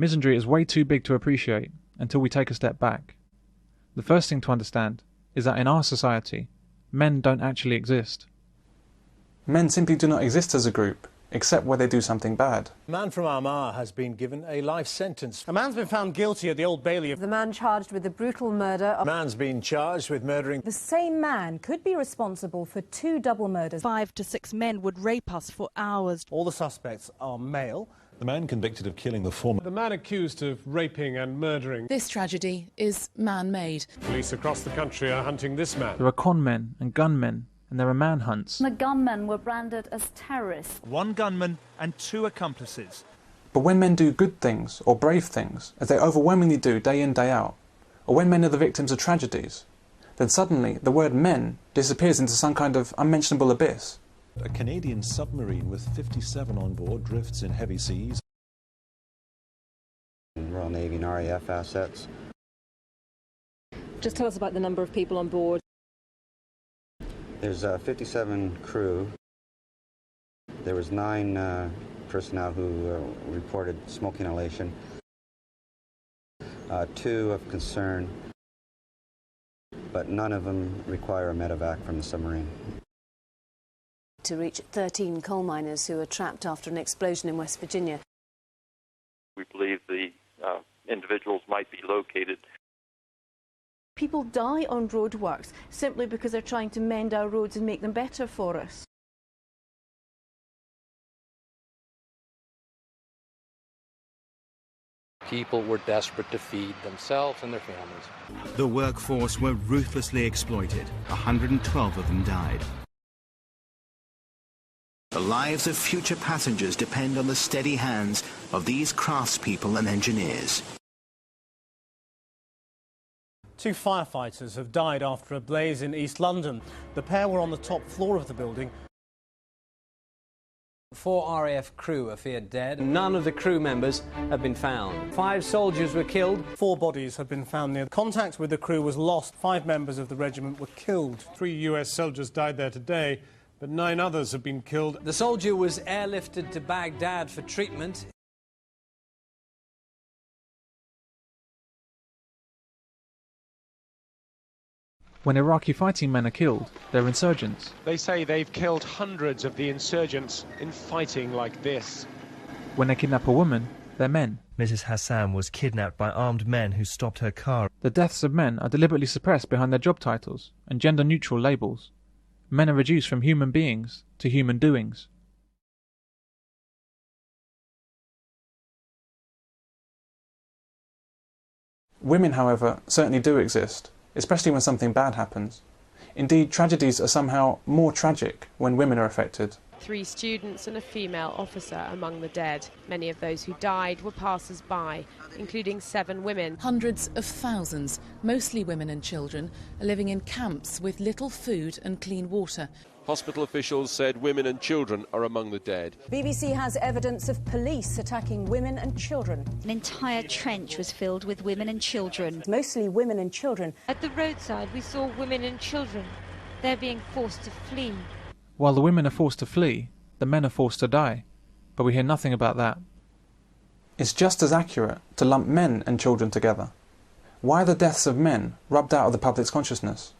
Misandry is way too big to appreciate until we take a step back. The first thing to understand is that in our society, men don't actually exist. Men simply do not exist as a group, except where they do something bad. A man from Armagh has been given a life sentence. A man's been found guilty at the Old Bailey. The man charged with the brutal murder of... A man's been charged with murdering... The same man could be responsible for 2 double murders. 5 to 6 men would rape us for hours. All the suspects are male. The man convicted of killing the foreman. The man accused of raping and murdering. This tragedy is man-made. Police across the country are hunting this man. There are con men and gunmen, and there are manhunts. The gunmen were branded as terrorists. 1 gunman and 2 accomplices. But when men do good things or brave things, as they overwhelmingly do day in, day out, or when men are the victims of tragedies, then suddenly the word men disappears into some kind of unmentionable abyss. A Canadian submarine with 57 on board drifts in heavy seas. Royal Navy and RAF assets. Just tell us about the number of people on board. There's 57 crew. There was 9 personnel who reported smoke inhalation. 2 of concern, but none of them require a medevac from the submarine. To reach 13 coal miners who were trapped after an explosion in West Virginia. We believe the individuals might be located. People die on roadworks simply because they're trying to mend our roads and make them better for us. People were desperate to feed themselves and their families. The workforce were ruthlessly exploited. 112 of them died. The lives of future passengers depend on the steady hands of these craftspeople and engineers. 2 firefighters have died after a blaze in East London. The pair were on the top floor of the building. 4 RAF crew are feared dead. None of the crew members have been found. 5 soldiers were killed. 4 bodies have been found near. Contact with the crew was lost. 5 members of the regiment were killed. 3 US soldiers died there today, but 9 others have been killed. The soldier was airlifted to Baghdad for treatment. When Iraqi fighting men are killed, they're insurgents. They say they've killed hundreds of the insurgents in fighting like this. When they kidnap a woman, they're men. Mrs. Hassan was kidnapped by armed men who stopped her car. The deaths of men are deliberately suppressed behind their job titles and gender-neutral labels. Men are reduced from human beings to human doings. Women, however, certainly do exist, especially when something bad happens. Indeed, tragedies are somehow more tragic when women are affected. 3 students and a female officer among the dead. Many of those who died were passers-by, including 7 women. Hundreds of thousands, mostly women and children, are living in camps with little food and clean water. Hospital officials said women and children are among the dead. BBC has evidence of police attacking women and children. An entire trench was filled with women and children. Mostly women and children. At the roadside we saw women and children. They're being forced to flee. While the women are forced to flee, the men are forced to die. But we hear nothing about that. It's just as accurate to lump men and children together. Why are the deaths of men rubbed out of the public's consciousness?